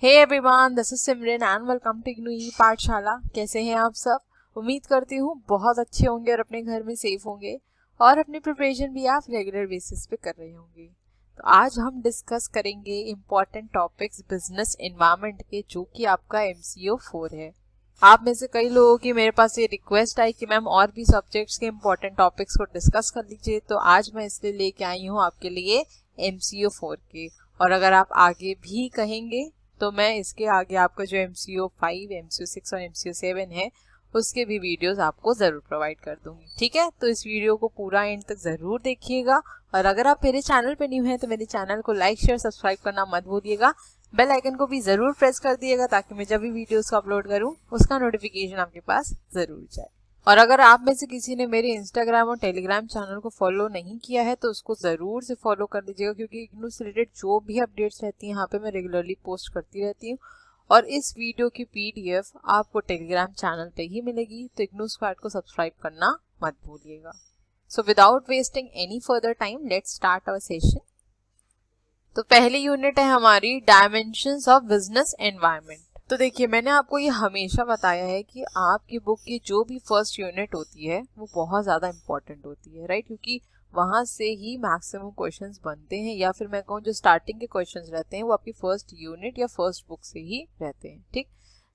Hey everyone, this is Simran and welcome to new Pathshala. कैसे हैं आप सब? उम्मीद करती हूँ बहुत अच्छे होंगे और अपने घर में सेफ होंगे और अपनी प्रिपरेशन भी आप रेगुलर बेसिस पे कर रहे होंगे। तो आज हम डिस्कस करेंगे इम्पॉर्टेंट टॉपिक्स बिजनेस एनवायरनमेंट के, जो कि आपका MCO 4 है। आप में से कई लोगों की मेरे पास ये रिक्वेस्ट आई कि मैम और भी सब्जेक्ट्स के इम्पॉर्टेंट टॉपिक्स को डिस्कस कर लीजिए, तो आज मैं इसलिए लेके आई हूँ आपके लिए MCO 4 के। और अगर आप आगे भी कहेंगे तो मैं इसके आगे आपका जो MCO 5, MCO 6 और MCO 7 है उसके भी वीडियोस आपको ज़रूर प्रोवाइड कर दूंगी। ठीक है, तो इस वीडियो को पूरा एंड तक ज़रूर देखिएगा। और अगर आप मेरे चैनल पे न्यू हैं तो मेरे चैनल को लाइक शेयर सब्सक्राइब करना मत भूलिएगा। बेल आइकन को भी ज़रूर प्रेस कर दिएगा ताकि मैं जब भी वीडियोस को अपलोड करूँ उसका नोटिफिकेशन आपके पास ज़रूर जाए। और अगर आप में से किसी ने मेरे इंस्टाग्राम और टेलीग्राम चैनल को फॉलो नहीं किया है तो उसको ज़रूर से फॉलो कर लीजिएगा, क्योंकि इग्नू से रिलेटेड जो भी अपडेट्स रहती हैं यहाँ पे मैं रेगुलरली पोस्ट करती रहती हूँ। और इस वीडियो की PDF आपको टेलीग्राम चैनल पे ही मिलेगी, तो इग्नू स्क्वाड को सब्सक्राइब करना मत भूलिएगा। So without wasting any further time, let's start our session. तो पहली यूनिट है हमारी डायमेंशंस ऑफ बिजनेस एनवायरनमेंट। तो देखिए, मैंने आपको ये हमेशा बताया है कि आपकी बुक की जो भी फर्स्ट यूनिट होती है वो बहुत ज़्यादा इंपॉर्टेंट होती है, राइट? क्योंकि वहाँ से ही मैक्सिमम क्वेश्चंस बनते हैं, या फिर मैं कहूँ जो स्टार्टिंग के क्वेश्चंस रहते हैं वो आपकी फर्स्ट यूनिट या फर्स्ट बुक से ही रहते हैं। ठीक,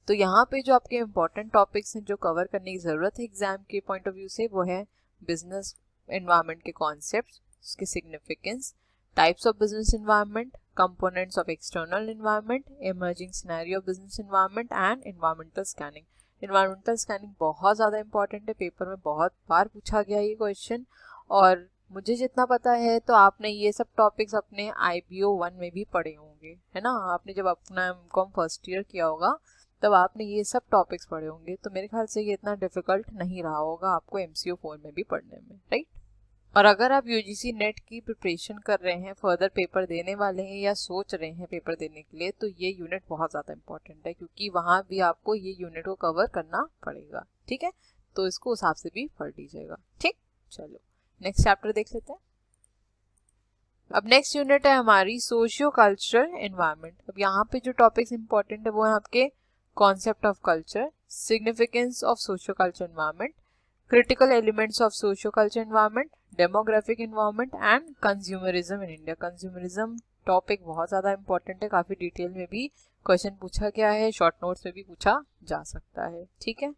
तो यहाँ पे जो आपके इम्पॉर्टेंट टॉपिक्स हैं जो कवर करने की ज़रूरत है एग्जाम के पॉइंट ऑफ व्यू से, वो है बिजनेस एनवायरनमेंट के कॉन्सेप्ट, उसके significance, types of business environment, components of external environment, emerging scenario of business environment and environmental scanning। environmental scanning बहुत ज़्यादा इंपॉर्टेंट है, पेपर में बहुत बार पूछा गया ये क्वेश्चन। और मुझे जितना पता है तो आपने ये सब टॉपिक्स अपने IBO 1 में भी पढ़े होंगे, है ना? आपने जब अपना MCOM फर्स्ट ईयर किया होगा तब आपने ये सब टॉपिक्स पढ़े होंगे, तो मेरे ख्याल से ये इतना डिफिकल्ट नहीं रहा होगा आपको MCO 4 में भी पढ़ने में, राइट? और अगर आप UGC नेट की प्रिपरेशन कर रहे हैं, फर्दर पेपर देने वाले हैं या सोच रहे हैं पेपर देने के लिए, तो ये यूनिट बहुत ज़्यादा इंपॉर्टेंट है, क्योंकि वहाँ भी आपको ये यूनिट को कवर करना पड़ेगा। ठीक है, तो इसको उस हिसाब से भी पढ़ लीजिएगा। ठीक, चलो नेक्स्ट चैप्टर देख लेते हैं। अब नेक्स्ट यूनिट है हमारी सोशियो कल्चरल एनवायरनमेंट। अब यहाँ पे जो टॉपिक्स इंपॉर्टेंट है वो है आपके concept of culture, significance of socio culture environment, critical elements of socio-culture environment, demographic environment and consumerism in India। consumerism topic बहुत ज़्यादा इंपॉर्टेंट है, काफ़ी डिटेल में भी क्वेश्चन पूछा गया है, शॉर्ट नोट्स में भी पूछा जा सकता है। ठीक है,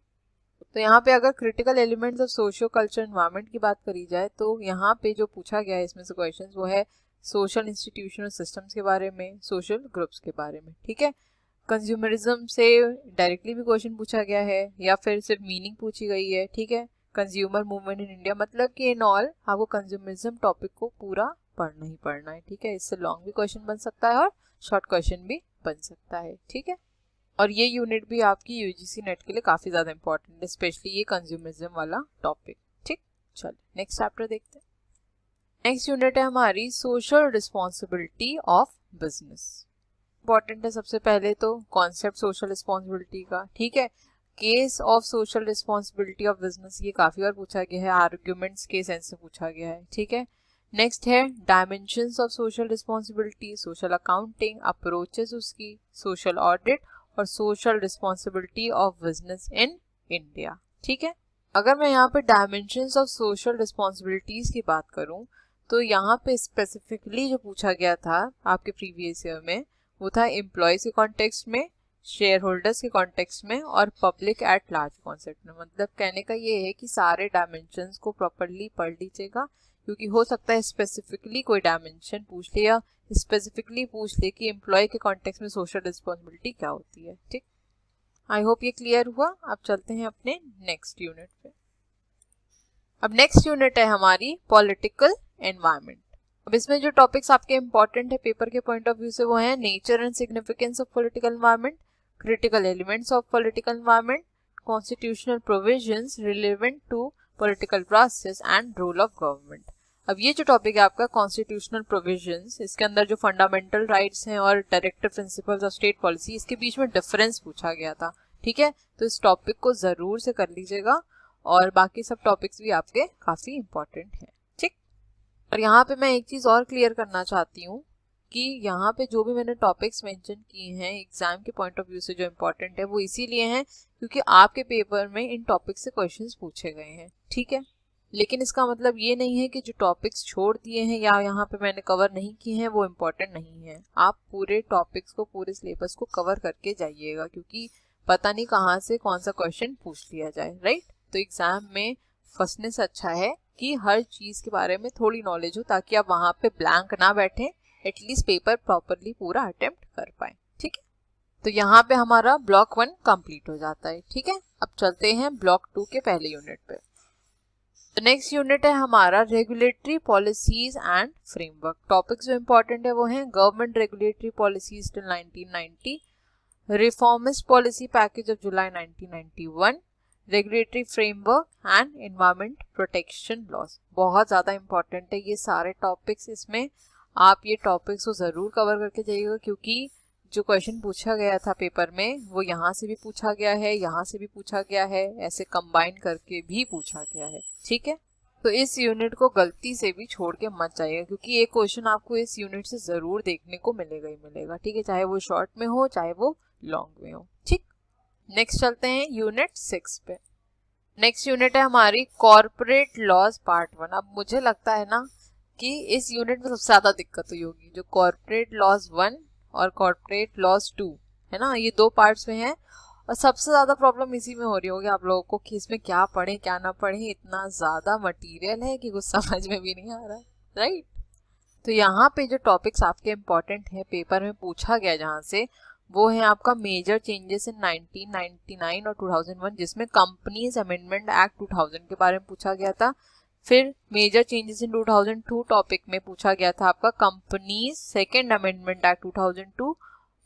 तो यहाँ पे अगर critical elements of socio culture environment की बात करी जाए तो यहाँ पे जो पूछा गया है इसमें से क्वेश्चन वो है सोशल इंस्टीट्यूशन और सिस्टम्स के बारे में, सोशल ग्रुप्स के बारे में। ठीक है, कंज्यूमरिज्म से डायरेक्टली भी क्वेश्चन पूछा गया है या फिर सिर्फ मीनिंग पूछी गई है। ठीक है, कंज्यूमर मूवमेंट इन इंडिया, मतलब कि इन ऑल आपको कंज्यूमरिज्म टॉपिक को पूरा पढ़ना ही पढ़ना है। ठीक है, इससे लॉन्ग भी क्वेश्चन बन सकता है और शॉर्ट क्वेश्चन भी बन सकता है। ठीक है, और ये यूनिट भी आपकी UGC नेट के लिए काफ़ी ज़्यादा इंपॉर्टेंट है, स्पेशली ये कंज्यूमरिज्म वाला टॉपिक। ठीक, चलो नेक्स्ट चैप्टर देखते हैं। नेक्स्ट यूनिट है हमारी social responsibility of business. Important है सबसे पहले तो कॉन्सेप्ट सोशल रिस्पॉन्सिबिलिटी का। ठीक है, case of social responsibility of business, ये काफी बार पूछा गया है, आर्ग्यूमेंट्स के सेंस से पूछा गया है। ठीक है, नेक्स्ट है dimensions of social responsibility, social accounting, approaches उसकी, सोशल ऑडिट और social responsibility of business in India. ठीक है, अगर मैं यहाँ पे डायमेंशंस ऑफ सोशल रिस्पॉन्सिबिलिटीज की बात करूँ तो यहाँ पे स्पेसिफिकली जो पूछा गया था आपके प्रीवियस ईयर में वो था एम्प्लॉयज के कॉन्टेक्स्ट में, शेयर होल्डर्स के कॉन्टेक्स्ट में और पब्लिक एट लार्ज कॉन्सेप्ट में। मतलब कहने का ये है कि सारे डायमेंशंस को प्रॉपर्ली पढ़ लीजिएगा, क्योंकि हो सकता है स्पेसिफिकली कोई डायमेंशन पूछ ले या स्पेसिफिकली पूछ ले कि एम्प्लॉय के कॉन्टेक्स्ट में सोशल रिस्पॉन्सिबिलिटी क्या होती है। ठीक, आई होप ये क्लियर हुआ। अब चलते हैं अपने नेक्स्ट यूनिट पे। अब नेक्स्ट यूनिट है हमारी पॉलिटिकल एनवायरनमेंट। अब इसमें जो टॉपिक्स आपके इंपॉर्टेंट है पेपर के पॉइंट ऑफ व्यू से वो है nature and significance of political environment, critical elements of political environment, constitutional provisions relevant to political process and role of government. अब ये जो टॉपिक है आपका कॉन्स्टिट्यूशनल प्रोविजंस, इसके अंदर जो फंडामेंटल राइट्स हैं और directive principles of state policy, इसके बीच में डिफरेंस पूछा गया था। ठीक है, तो इस टॉपिक को जरूर से कर लीजिएगा और बाकी सब टॉपिक्स भी आपके काफी इंपॉर्टेंट हैं। ठीक, और यहाँ पे मैं एक चीज और क्लियर करना चाहती हूँ कि यहाँ पे जो भी मैंने टॉपिक्स मेंशन किए हैं एग्जाम के पॉइंट ऑफ व्यू से जो इम्पोर्टेंट है वो इसीलिए हैं क्योंकि आपके पेपर में इन टॉपिक्स से क्वेश्चंस पूछे गए हैं, ठीक है। लेकिन इसका मतलब ये नहीं है कि जो टॉपिक्स छोड़ दिए हैं या यहाँ पे मैंने कवर नहीं किए हैं वो इम्पोर्टेंट नहीं है। आप पूरे टॉपिक्स को, पूरे सिलेबस को कवर करके जाइएगा क्योंकि पता नहीं कहाँ से कौन सा क्वेश्चन पूछ लिया जाए, राइट। तो एग्जाम में फंसने से अच्छा है कि हर चीज के बारे में थोड़ी नॉलेज हो ताकि आप वहां पे ब्लैंक ना बैठे, एटलीस्ट पेपर प्रॉपरली पूरा अटेम्प्ट कर पाए, ठीक है। तो यहाँ पे हमारा ब्लॉक 1 कंप्लीट हो जाता है, ठीक है। अब चलते हैं ब्लॉक 2 के पहले यूनिट पे। तो नेक्स्ट यूनिट है हमारा regulatory policies and framework. Topics जो इंपॉर्टेंट है वो हैं government regulatory policies till 1990, reformist policy package of July 1991, regulatory framework and environment protection laws. बहुत ज़्यादा इंपॉर्टेंट है ये सारे टॉपिक्स। इसमें आप ये टॉपिक्स को ज़रूर कवर करके जाइएगा क्योंकि जो क्वेश्चन पूछा गया था पेपर में वो यहाँ से भी पूछा गया है, यहाँ से भी पूछा गया है, ऐसे कंबाइन करके भी पूछा गया है, ठीक है। तो इस यूनिट को गलती से भी छोड़ के मत जाइएगा क्योंकि एक क्वेश्चन आपको इस यूनिट से ज़रूर देखने को मिलेगा ही मिलेगा, ठीक है, चाहे वो शॉर्ट में हो चाहे वो लॉन्ग में हो, ठीक। नेक्स्ट चलते हैं यूनिट 6 पे। नेक्स्ट यूनिट है हमारी कॉर्पोरेट लॉज पार्ट 1। अब मुझे लगता है ना कि इस यूनिट में सबसे ज़्यादा दिक्कत हुई होगी, जो कॉर्पोरेट लॉज 1 और कॉर्पोरेट लॉज 2 है ना, ये 2 पार्ट्स में है और सबसे ज़्यादा प्रॉब्लम इसी में हो रही होगी आप लोगों को कि इसमें क्या पढ़े क्या ना पढ़े। इतना ज़्यादा मटेरियल है कि कुछ समझ में भी नहीं आ रहा, राइट। तो यहाँ पे जो टॉपिक्स आपके इम्पोर्टेंट हैं पेपर में पूछा गया जहाँ से, वो है आपका मेजर चेंजेस इन 1999 और 2001 जिसमें कंपनीज अमेंडमेंट एक्ट 2000 के बारे में पूछा गया था। फिर मेजर चेंजेस इन 2002 टॉपिक में पूछा गया था आपका companies second amendment act 2002।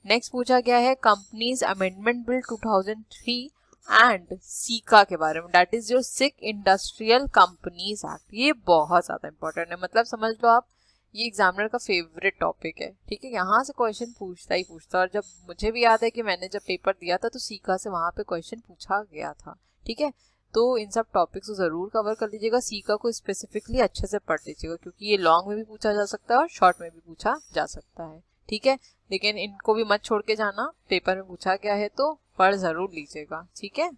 Next पूछा गया है companies amendment bill 2003 and caeca के बारे में, that is your sick industrial companies act. ये बहुत ज्यादा इंपॉर्टेंट है, मतलब समझ लो आप ये एग्जामिनर का फेवरेट टॉपिक है, ठीक है। यहाँ से क्वेश्चन पूछता ही पूछता, और जब मुझे भी याद है कि मैंने जब पेपर दिया था तो सीका से वहाँ पे क्वेश्चन पूछा गया था, ठीक है। तो इन सब टॉपिक्स को ज़रूर कवर कर लीजिएगा, सीका को स्पेसिफिकली अच्छे से पढ़ लीजिएगा क्योंकि ये लॉन्ग में भी पूछा जा सकता है और शॉर्ट में भी पूछा जा सकता है, ठीक है। लेकिन इनको भी मत छोड़ के जाना, पेपर में पूछा गया है तो पढ़ ज़रूर लीजिएगा, ठीक है।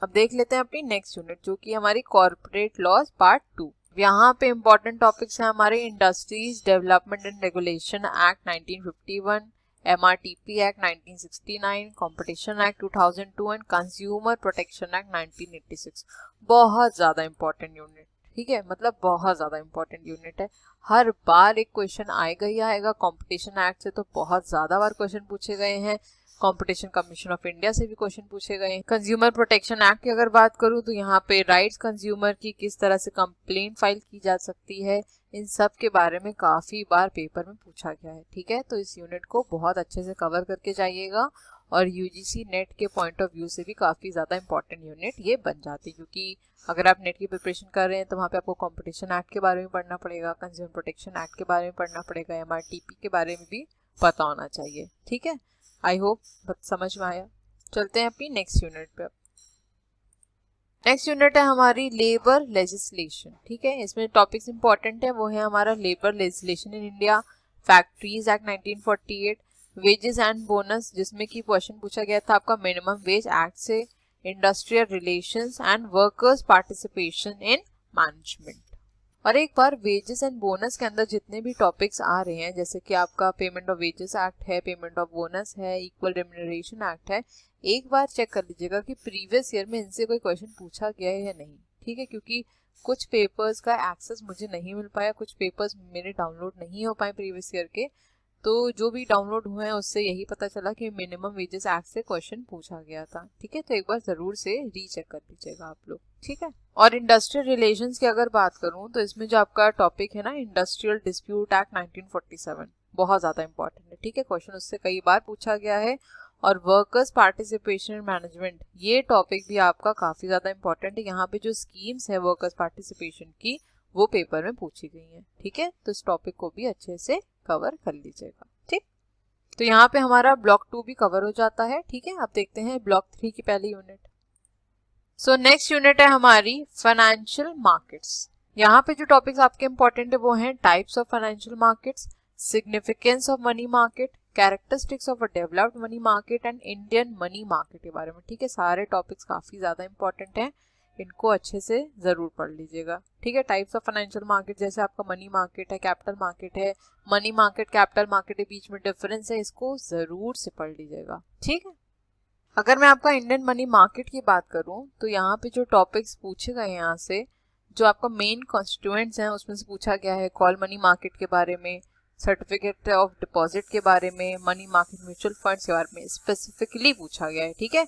अब देख लेते हैं अपनी नेक्स्ट यूनिट जो कि हमारी कॉर्पोरेट लॉज पार्ट 2। यहाँ पे इंपॉर्टेंट टॉपिक्स हैं हमारे industries development and regulation act 1951, MRTP act 1969, competition act 2002 and consumer protection act 1986। बहुत ज़्यादा इंपॉर्टेंट यूनिट, ठीक है, मतलब बहुत ज़्यादा इंपॉर्टेंट यूनिट है। हर बार एक क्वेश्चन आएगा ही आएगा। कंपटीशन एक्ट से तो बहुत ज़्यादा बार क्वेश्चन पूछे गए हैं, कंपटीशन कमीशन ऑफ इंडिया से भी क्वेश्चन पूछे गए हैं। कंज्यूमर प्रोटेक्शन एक्ट की अगर बात करूं तो यहाँ पे राइट्स कंज्यूमर की किस तरह से कंप्लेंट फाइल की जा सकती है, इन सब के बारे में काफ़ी बार पेपर में पूछा गया है, ठीक है। तो इस यूनिट को बहुत अच्छे से कवर करके जाइएगा और यूजीसी नेट के पॉइंट ऑफ व्यू से भी काफ़ी ज़्यादा इंपॉर्टेंट यूनिट ये बन जाती है क्योंकि अगर आप नेट की प्रिपरेशन कर रहे हैं तो वहाँ पे आपको कंपटीशन एक्ट के बारे में पढ़ना पड़ेगा, कंज्यूमर प्रोटेक्शन एक्ट के बारे में पढ़ना पड़ेगा, MRTP के बारे में भी पता होना चाहिए, ठीक है। आई होप समझ में आया। चलते हैं अपनी नेक्स्ट यूनिट पे। नेक्स्ट यूनिट है हमारी लेबर लेजिस्लेशन, ठीक है। इसमें टॉपिक्स इंपॉर्टेंट है वो है हमारा labour legislation in India, factories act 1948, wages and bonus जिसमें कि क्वेश्चन पूछा गया था आपका मिनिमम वेज एक्ट से, industrial relations and workers participation in management. और एक बार वेजेस एंड बोनस के अंदर जितने भी टॉपिक्स आ रहे हैं जैसे कि आपका पेमेंट ऑफ वेजेस एक्ट है, पेमेंट ऑफ बोनस है, इक्वल रेम्यूनरेशन एक्ट है, एक बार चेक कर लीजिएगा कि प्रीवियस ईयर में इनसे कोई क्वेश्चन पूछा गया है या नहीं, ठीक है। क्योंकि कुछ पेपर्स का एक्सेस मुझे नहीं मिल पाया, कुछ पेपर्स मेरे डाउनलोड नहीं हो पाए प्रीवियस ईयर के, तो जो भी डाउनलोड हुए हैं उससे यही पता चला कि मिनिमम वेजेस एक्ट से क्वेश्चन पूछा गया था, ठीक है। तो एक बार जरूर से रीचेक कर लीजिएगा आप लोग, ठीक है। और इंडस्ट्रियल रिलेशंस की अगर बात करूं तो इसमें जो आपका टॉपिक है ना इंडस्ट्रियल डिस्प्यूट एक्ट 1947 बहुत ज़्यादा इंपॉर्टेंट है, ठीक है। क्वेश्चन उससे कई बार पूछा गया है। और वर्कर्स पार्टिसिपेशन इन मैनेजमेंट ये टॉपिक भी आपका काफ़ी ज़्यादा इंपॉर्टेंट है। यहाँ पे जो स्कीम्स है वर्कर्स पार्टिसिपेशन की वो पेपर में पूछी गई हैं, ठीक है। तो इस टॉपिक को भी अच्छे से कवर कर लीजिएगा, ठीक। तो यहाँ पे हमारा ब्लॉक 2 भी कवर हो जाता है, ठीक है। अब देखते हैं ब्लॉक 3 की पहली यूनिट। सो नेक्स्ट यूनिट है हमारी फाइनेंशियल मार्केट्स। यहाँ पे जो टॉपिक्स आपके इंपॉर्टेंट है वो हैं types of financial markets, significance of money market, characteristics of a developed money market and Indian money market के बारे में। ठीक है, सारे टॉपिक्स काफी ज्यादा इंपॉर्टेंट हैं, इनको अच्छे से जरूर पढ़ लीजिएगा। ठीक है, टाइप्स ऑफ फाइनेंशियल मार्केट, जैसे आपका मनी मार्केट है, कैपिटल मार्केट है, मनी मार्केट कैपिटल मार्केट के बीच में डिफरेंस है, इसको जरूर से पढ़ लीजिएगा। ठीक है, अगर मैं आपका इंडियन मनी मार्केट की बात करूं तो यहाँ पे जो टॉपिक्स पूछे गए हैं, यहाँ से जो आपका मेन कॉन्स्टिट्यूएंट्स हैं उसमें से पूछा गया है कॉल मनी मार्केट के बारे में, सर्टिफिकेट ऑफ डिपॉजिट के बारे में, मनी मार्केट म्यूचुअल फंड्स के बारे में स्पेसिफिकली पूछा गया है। ठीक है,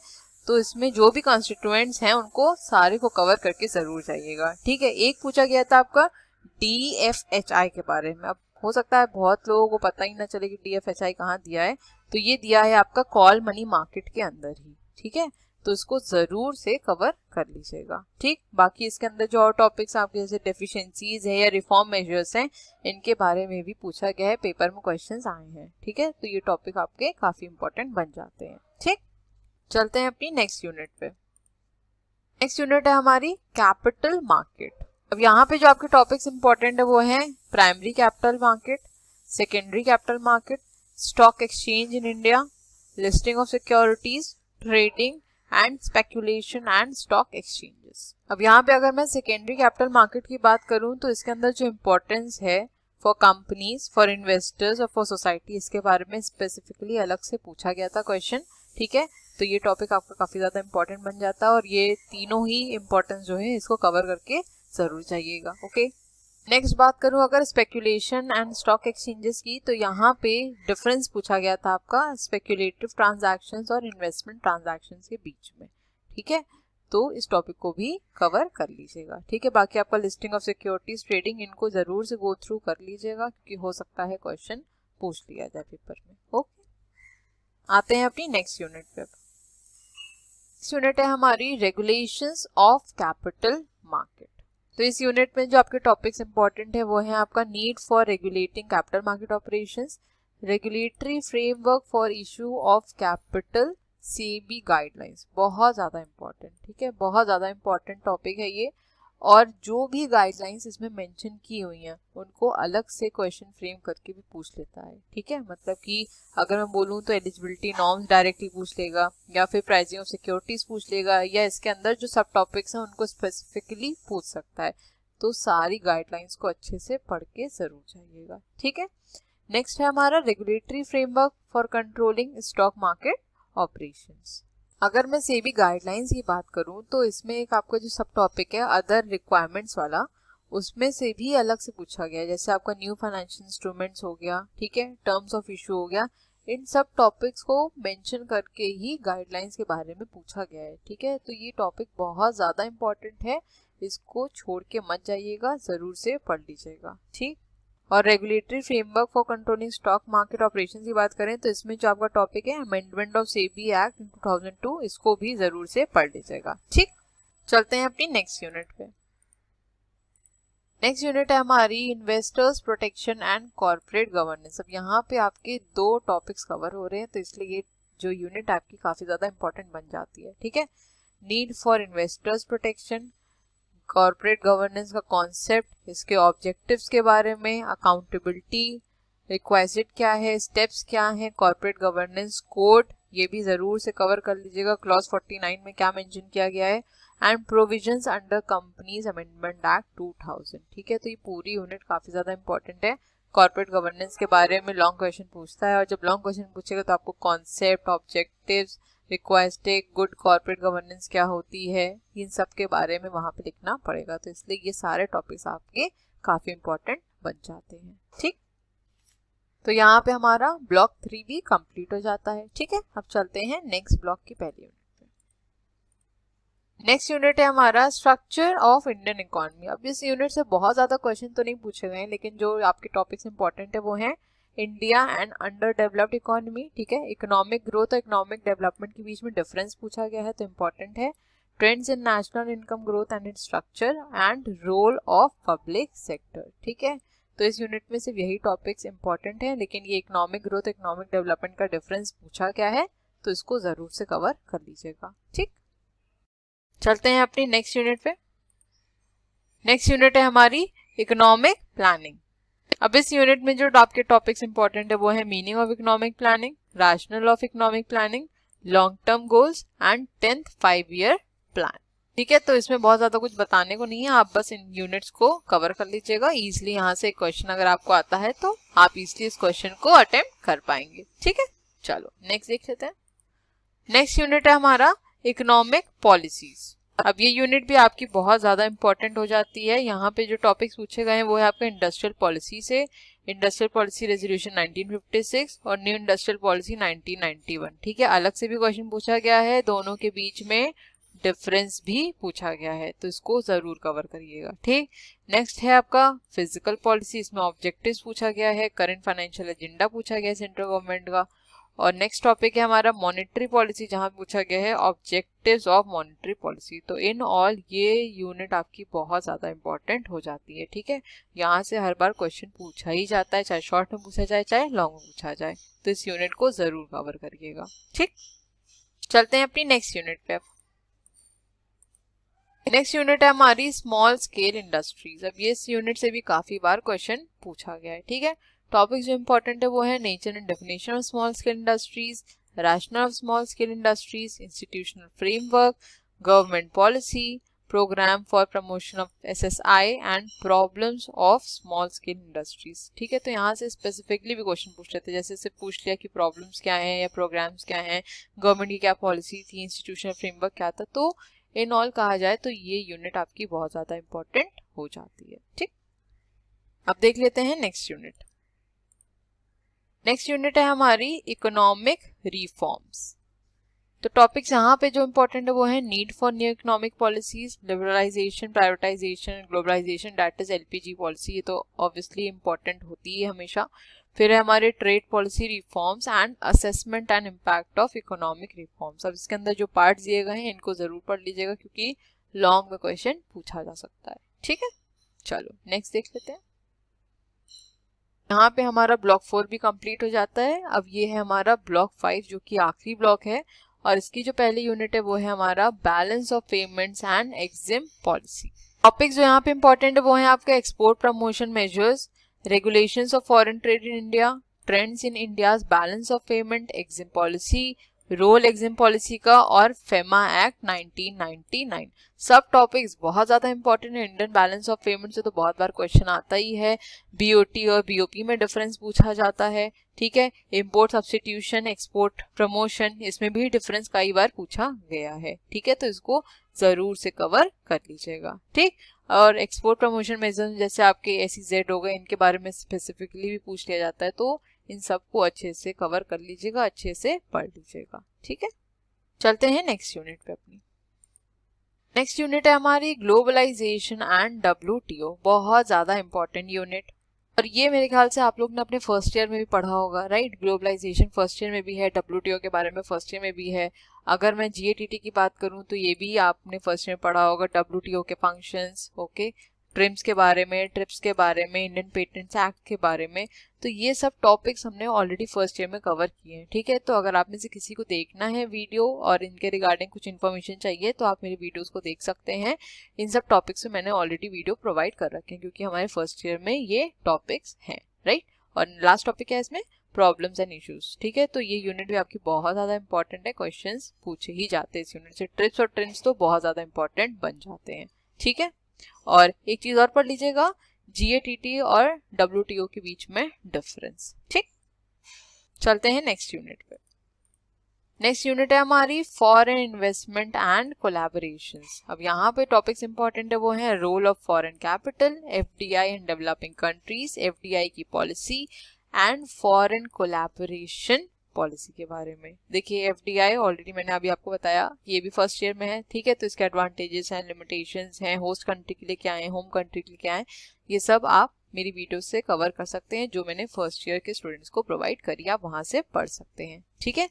तो इसमें जो भी कॉन्स्टिट्यूएंट्स हैं उनको सारे को कवर करके जरूर जाइएगा। ठीक है, एक पूछा गया था आपका DFHI के बारे में। अब हो सकता है बहुत लोगों को पता ही ना चले कि DFHI कहाँ दिया है, तो ये दिया है आपका कॉल मनी मार्केट के अंदर ही। ठीक है, तो इसको जरूर से कवर कर लीजिएगा। ठीक, बाकी इसके अंदर जो और टॉपिक्स आपके जैसे डेफिशिएंसीज है या रिफॉर्म मेजर्स हैं, इनके बारे में भी पूछा गया है, पेपर में क्वेश्चंस आए हैं। ठीक है, तो ये टॉपिक आपके काफी इंपॉर्टेंट बन जाते हैं। ठीक, चलते हैं अपनी नेक्स्ट यूनिट पे। नेक्स्ट यूनिट है हमारी कैपिटल मार्केट। अब यहाँ पे जो आपके टॉपिक्स इंपॉर्टेंट है वो हैं primary capital market, secondary capital market, stock exchange in India, listing of securities, trading and speculation and stock exchanges. अब यहाँ पे अगर मैं सेकेंडरी कैपिटल मार्केट की बात करूँ तो इसके अंदर जो इम्पोर्टेंस है फॉर कंपनीज, फॉर इन्वेस्टर्स और फॉर सोसाइटी, इसके बारे में स्पेसिफिकली अलग से पूछा गया था क्वेश्चन। ठीक है, तो ये टॉपिक आपका काफी ज्यादा इंपॉर्टेंट बन जाता है और ये तीनों ही इम्पोर्टेंस जो है इसको कवर करके जरूर जाइएगा। ओके, नेक्स्ट बात करूं अगर स्पेकुलेशन एंड स्टॉक एक्सचेंजेस की, तो यहाँ पे डिफरेंस पूछा गया था आपका स्पेकुलेटिव ट्रांजैक्शंस और इन्वेस्टमेंट ट्रांजैक्शंस के बीच में। ठीक है, तो इस टॉपिक को भी कवर कर लीजिएगा। ठीक है, बाकी आपका लिस्टिंग ऑफ सिक्योरिटीज, ट्रेडिंग, इनको जरूर से गो थ्रू कर लीजिएगा क्योंकि हो सकता है क्वेश्चन पूछ लिया जाए पेपर में। ओके, आते हैं अपनी नेक्स्ट यूनिट पे। नेक्स्ट यूनिट है हमारी रेगुलेशंस ऑफ कैपिटल मार्केट। तो इस यूनिट में जो आपके टॉपिक्स इंपॉर्टेंट है वो है आपका need for regulating capital market operations, regulatory framework for issue of capital, SEBI guidelines. बहुत ज़्यादा इंपॉर्टेंट, ठीक है, बहुत ज़्यादा इंपॉर्टेंट टॉपिक है ये। और जो भी गाइडलाइंस इसमें मेंशन की हुई हैं उनको अलग से क्वेश्चन फ्रेम करके भी पूछ लेता है। ठीक है, मतलब कि अगर मैं बोलूँ तो एलिजिबिलिटी नॉर्म्स डायरेक्टली पूछ लेगा या फिर प्राइसिंग ऑफ सिक्योरिटीज पूछ लेगा या इसके अंदर जो सब टॉपिक्स हैं उनको स्पेसिफिकली पूछ सकता है। तो सारी गाइडलाइंस को अच्छे से पढ़ के जरूर जाइएगा। ठीक है, नेक्स्ट है हमारा regulatory framework for controlling stock market operations. अगर मैं सेबी गाइडलाइंस की बात करूं तो इसमें एक आपका जो सब टॉपिक है अदर रिक्वायरमेंट्स वाला, उसमें से भी अलग से पूछा गया है। जैसे आपका न्यू फाइनेंशियल इंस्ट्रूमेंट्स हो गया, ठीक है, टर्म्स ऑफ इशू हो गया, इन सब टॉपिक्स को मेंशन करके ही गाइडलाइंस के बारे में पूछा गया है। ठीक है, तो ये टॉपिक बहुत ज़्यादा इंपॉर्टेंट है, इसको छोड़ के मत जाइएगा, ज़रूर से पढ़ लीजिएगा। ठीक, और regulatory framework for controlling stock market operations की बात करें तो इसमें जो आपका टॉपिक है अमेंडमेंट ऑफ सेबी एक्ट 2002, इसको भी जरूर से पढ़ लीजिएगा। ठीक, चलते हैं अपनी नेक्स्ट यूनिट पे। नेक्स्ट यूनिट है हमारी investors protection and corporate governance. अब यहाँ पे आपके दो टॉपिक्स कवर हो रहे हैं, तो इसलिए ये जो यूनिट आपकी काफी ज्यादा इंपॉर्टेंट बन जाती है। ठीक है, need for investors protection, corporate governance का कॉन्सेप्ट, इसके ऑब्जेक्टिव्स के बारे में, अकाउंटेबिलिटी, रिक्वाइजिट क्या है, स्टेप्स क्या है, कॉर्पोरेट गवर्नेंस कोड, ये भी जरूर से कवर कर लीजिएगा, क्लॉज 49 में क्या मेंशन किया गया है, and provisions under companies amendment act 2000। ठीक है, तो ये पूरी यूनिट काफी ज्यादा इंपॉर्टेंट है। कॉर्पोरेट गवर्नेंस के बारे में लॉन्ग क्वेश्चन पूछता है और जब लॉन्ग क्वेश्चन पूछेगा तो आपको concept, objectives, requested good corporate governance क्या होती है, इन सब के बारे में वहां पे लिखना पड़ेगा। तो इसलिए ये सारे टॉपिक्स आपके काफी इंपॉर्टेंट बन जाते हैं। ठीक, तो यहाँ पे हमारा ब्लॉक 3 भी कंप्लीट हो जाता है। ठीक है, अब चलते हैं नेक्स्ट ब्लॉक की पहली यूनिट पे। नेक्स्ट यूनिट है हमारा स्ट्रक्चर ऑफ इंडियन इकोनॉमी। अब इस यूनिट से बहुत ज्यादा क्वेश्चन तो नहीं पूछे गए हैं, लेकिन जो आपके टॉपिक्स इंपॉर्टेंट है वो हैं India and under developed economy. ठीक है, इकोनॉमिक ग्रोथ और इकोनॉमिक डेवलपमेंट के बीच में डिफरेंस पूछा गया है, तो इंपॉर्टेंट है। Trends in national income growth and its structure and role of public sector. ठीक है, तो इस यूनिट में सिर्फ यही टॉपिक्स इंपॉर्टेंट है, लेकिन ये इकोनॉमिक ग्रोथ, इकोनॉमिक डेवलपमेंट का डिफरेंस पूछा गया है, तो इसको जरूर से कवर कर लीजिएगा। ठीक, चलते हैं अपनी नेक्स्ट यूनिट पे। नेक्स्ट यूनिट है हमारी इकोनॉमिक प्लानिंग। अब इस यूनिट में जो आपके टॉपिक्स इंपॉर्टेंट है वो है meaning of economic planning, rational of economic planning, long term goals and 10th 5-year plan. ठीक है, तो इसमें बहुत ज्यादा कुछ बताने को नहीं है, आप बस इन यूनिट्स को कवर कर लीजिएगा इजीली। यहाँ से एक क्वेश्चन अगर आपको आता है तो आप इजीली इस क्वेश्चन को अटेम्प्ट कर पाएंगे। ठीक है, चलो नेक्स्ट देख लेते हैं। नेक्स्ट यूनिट है हमारा इकोनॉमिक पॉलिसीज। अब ये यूनिट भी आपकी बहुत ज्यादा इंपॉर्टेंट हो जाती है। यहाँ पे जो टॉपिक्स पूछे गए हैं वो है आपका इंडस्ट्रियल पॉलिसी से, इंडस्ट्रियल पॉलिसी रेजोल्यूशन 1956 और न्यू इंडस्ट्रियल पॉलिसी 1991। ठीक है, अलग से भी क्वेश्चन पूछा गया है, दोनों के बीच में डिफरेंस भी पूछा गया है, तो इसको जरूर कवर करिएगा। ठीक, नेक्स्ट है आपका फिजिकल पॉलिसी, इसमें ऑब्जेक्टिव्स पूछा गया है, करंट फाइनेंशियल एजेंडा पूछा गया है सेंट्रल गवर्नमेंट का। और नेक्स्ट टॉपिक है हमारा मॉनेटरी पॉलिसी, जहां पूछा गया है ऑब्जेक्टिव्स ऑफ मॉनेटरी पॉलिसी। तो इन ऑल ये यूनिट आपकी बहुत ज्यादा इंपॉर्टेंट हो जाती है। ठीक है, यहाँ से हर बार क्वेश्चन पूछा ही जाता है, चाहे शॉर्ट में पूछा जाए चाहे लॉन्ग में पूछा जाए, तो इस यूनिट को जरूर कवर करिएगा। ठीक, चलते हैं अपनी नेक्स्ट यूनिट पे। नेक्स्ट यूनिट है हमारी स्मॉल स्केल इंडस्ट्रीज। अब ये इस यूनिट से भी काफी बार क्वेश्चन पूछा गया है। ठीक है, टॉपिक जो इंपॉर्टेंट है वो है nature and definition of small scale industries, rational of small scale industries, institutional framework, government policy, program for promotion of SSI and problems of small scale industries. ठीक है, तो यहाँ से स्पेसिफिकली भी क्वेश्चन पूछ लेते हैं, जैसे सिर्फ पूछ लिया कि प्रॉब्लम्स क्या हैं या प्रोग्राम्स क्या हैं, गवर्नमेंट की क्या पॉलिसी थी, इंस्टीट्यूशनल फ्रेमवर्क क्या था, तो इन ऑल कहा जाए तो ये यूनिट आपकी बहुत ज्यादा इंपॉर्टेंट हो जाती है। ठीक, अब देख लेते हैं नेक्स्ट यूनिट। नेक्स्ट यूनिट है हमारी इकोनॉमिक रिफॉर्म्स। तो टॉपिक्स यहाँ पे जो इंपॉर्टेंट है वो है need for new economic policies, liberalization, privatization, globalization, that is LPG policy, ये तो ऑब्वियसली इंपॉर्टेंट होती है हमेशा। फिर है हमारे trade policy reforms and assessment and impact of economic reforms. अब इसके अंदर जो पार्ट दिए गए हैं इनको जरूर पढ़ लीजिएगा, क्योंकि लॉन्ग में क्वेश्चन पूछा जा सकता है। ठीक है, चलो नेक्स्ट देख लेते हैं। यहाँ पे हमारा ब्लॉक 4 भी कंप्लीट हो जाता है। अब ये है हमारा ब्लॉक 5 जो कि आखिरी ब्लॉक है, और इसकी जो पहली यूनिट है वो है हमारा balance of payments and EXIM policy. Topic जो यहाँ पे इंपॉर्टेंट है वो है आपका export promotion measures, regulations of foreign trade in India, trends in India's balance of payment, exim policy, role exim policy का, और फेमा एक्ट 1999। सब टॉपिक्स बहुत ज्यादा इंपॉर्टेंट है। इंडियन बैलेंस ऑफ पेमेंट से तो बहुत बार क्वेश्चन आता ही है, BOT और BOP में डिफरेंस पूछा जाता है। ठीक है, इंपोर्ट सब्स्टिट्यूशन, एक्सपोर्ट प्रमोशन, इसमें भी डिफरेंस कई बार पूछा गया है। ठीक है, तो इसको जरूर से कवर कर लीजिएगा। ठीक, और एक्सपोर्ट प्रमोशन मेजर्स जैसे आपके SEZ हो गए, इनके बारे में स्पेसिफिकली भी पूछ लिया जाता है, तो इन सबको अच्छे से कवर कर लीजिएगा, अच्छे से पढ़ लीजिएगा। ठीक है, चलते हैं नेक्स्ट यूनिट पे अपनी। नेक्स्ट यूनिट है हमारी ग्लोबलाइजेशन एंड WTO, बहुत ज्यादा इंपॉर्टेंट यूनिट, और ये मेरे ख्याल से आप लोग ने अपने फर्स्ट ईयर में भी पढ़ा होगा, राइट। ग्लोबलाइजेशन फर्स्ट ईयर में भी है, WTO के बारे में फर्स्ट ईयर में भी है। अगर मैं GATT की बात करूं तो ये भी आपने फर्स्ट ईयर में पढ़ा होगा, WTO के फंक्शंस, ओके, ट्रिम्स के बारे में, ट्रिप्स के बारे में, इंडियन पेटेंट्स एक्ट के बारे में, तो ये सब टॉपिक्स हमने ऑलरेडी फर्स्ट ईयर में कवर किए हैं। ठीक है, तो अगर आप में से किसी को देखना है वीडियो और इनके रिगार्डिंग कुछ इन्फॉर्मेशन चाहिए तो आप मेरे वीडियोस को देख सकते हैं। इन सब टॉपिक्स में मैंने ऑलरेडी वीडियो प्रोवाइड कर रखे हैं, क्योंकि हमारे फर्स्ट ईयर में ये टॉपिक्स हैं, राइट। और लास्ट टॉपिक है इसमें प्रॉब्लम्स एंड इश्यूज। ठीक है, तो ये यूनिट भी आपकी बहुत ज्यादा इंपॉर्टेंट है, क्वेश्चंस पूछे ही जाते हैं इस यूनिट से। ट्रिप्स और ट्रिम्स तो बहुत ज्यादा इंपॉर्टेंट बन जाते हैं। ठीक है, और एक चीज और पढ़ लीजिएगा, GATT और WTO के बीच में डिफरेंस। ठीक, चलते हैं नेक्स्ट यूनिट पे। नेक्स्ट यूनिट है हमारी फॉरेन इन्वेस्टमेंट एंड कोलैबोरेशंस। अब यहाँ पे टॉपिक्स इंपॉर्टेंट है वो है role of foreign capital, FDI in developing countries, FDI की policy and foreign collaboration policy के बारे में। देखिए FDI ऑलरेडी मैंने अभी आपको बताया, ये भी फर्स्ट ईयर में है। ठीक है, तो इसके एडवांटेजेस हैं, लिमिटेशंस हैं, होस्ट कंट्री के लिए क्या है, होम कंट्री के लिए क्या है, ये सब आप मेरी वीडियो से कवर कर सकते हैं, जो मैंने फर्स्ट ईयर के स्टूडेंट्स को प्रोवाइड करी, आप वहां से पढ़ सकते हैं। ठीक है,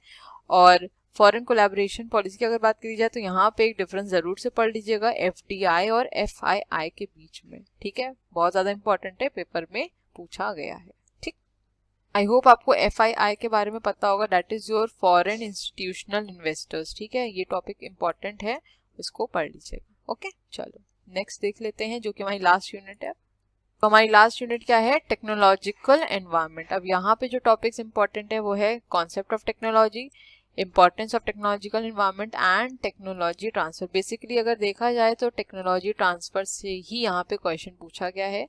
और फॉरेन कोलैबोरेशन पॉलिसी की अगर बात करी जाए तो यहाँ पे एक डिफरेंस जरूर से पढ़ लीजिएगा FDI और FII के बीच में। ठीक है, बहुत ज्यादा इंपॉर्टेंट है, पेपर में पूछा गया है। आई होप आपको FII के बारे में पता होगा, that is your foreign institutional investors. ठीक है, ये टॉपिक इंपॉर्टेंट है, इसको पढ़ लीजिएगा। ओके, चलो नेक्स्ट देख लेते हैं, जो कि हमारी लास्ट यूनिट है। तो हमारी लास्ट यूनिट क्या है, टेक्नोलॉजिकल एनवायरनमेंट। अब यहाँ पे जो टॉपिक्स इंपॉर्टेंट है वो है concept of technology, importance of technological environment and technology transfer. Basically अगर देखा जाए तो टेक्नोलॉजी ट्रांसफर से ही यहाँ पे क्वेश्चन पूछा गया है,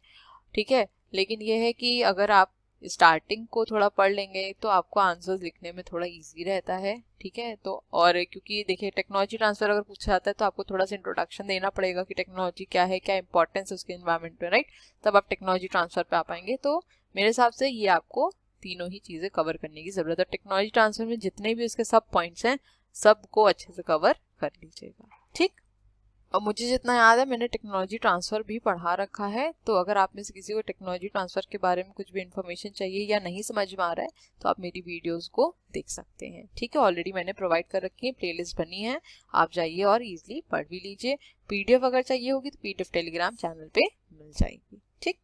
ठीक है। लेकिन ये है कि अगर आप स्टार्टिंग को थोड़ा पढ़ लेंगे तो आपको आंसर्स लिखने में थोड़ा इजी रहता है, ठीक है। तो और क्योंकि देखिए टेक्नोलॉजी ट्रांसफर अगर पूछा जाता है तो आपको थोड़ा सा इंट्रोडक्शन देना पड़ेगा कि टेक्नोलॉजी क्या है, क्या इंपॉर्टेंस है उसके एनवायरनमेंट में, राइट। तब आप टेक्नोलॉजी ट्रांसफर पे आ पाएंगे। तो मेरे हिसाब से ये आपको तीनों ही चीज़ें कवर करने की ज़रूरत है। टेक्नोलॉजी ट्रांसफर में जितने भी उसके सब पॉइंट्स हैं सबको अच्छे से कवर कर लीजिएगा, ठीक। और मुझे जितना याद है मैंने टेक्नोलॉजी ट्रांसफ़र भी पढ़ा रखा है। तो अगर आप में से किसी को टेक्नोलॉजी ट्रांसफ़र के बारे में कुछ भी इन्फॉर्मेशन चाहिए या नहीं समझ में आ रहा है तो आप मेरी वीडियोस को देख सकते हैं, ठीक है। ऑलरेडी मैंने प्रोवाइड कर रखी है, प्लेलिस्ट बनी है, आप जाइए और इजीली पढ़ भी लीजिए। पीडीएफ अगर चाहिए होगी तो पीडीएफ टेलीग्राम चैनल पे मिल जाएगी, ठीक।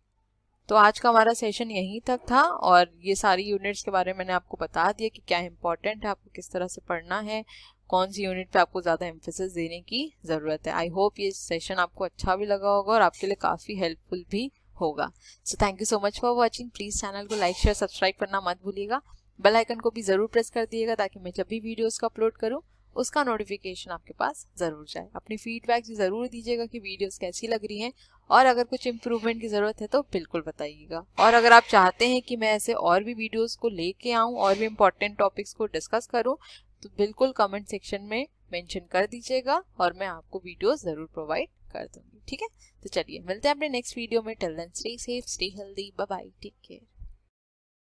तो आज का हमारा सेशन यहीं तक था और ये सारी यूनिट्स के बारे में मैंने आपको बता दिया कि क्या इंपॉर्टेंट है, आपको किस तरह से पढ़ना है, कौन सी यूनिट पे आपको ज़्यादा एम्फेसिस देने की ज़रूरत है। आई होप ये सेशन आपको अच्छा भी लगा होगा और आपके लिए काफ़ी हेल्पफुल भी होगा। So thank you so much for watching. Please channel को लाइक शेयर सब्सक्राइब करना मत भूलिएगा। बेल आइकन को भी ज़रूर प्रेस कर दिएगा ताकि मैं जब भी वीडियोज़ को अपलोड करूँ उसका नोटिफिकेशन आपके पास ज़रूर जाए। अपनी फीडबैक भी ज़रूर दीजिएगा कि वीडियोस कैसी लग रही हैं और अगर कुछ इम्प्रूवमेंट की ज़रूरत है तो बिल्कुल बताइएगा। और अगर आप चाहते हैं कि मैं ऐसे और भी वीडियोस को लेके आऊँ और भी इम्पॉर्टेंट टॉपिक्स को डिस्कस करूँ तो बिल्कुल कमेंट सेक्शन में मेंशन कर दीजिएगा और मैं आपको वीडियोस ज़रूर प्रोवाइड कर दूँगी, ठीक है। तो चलिए मिलते हैं अपने नेक्स्ट वीडियो में। Till then stay safe, stay healthy, bye bye, take care.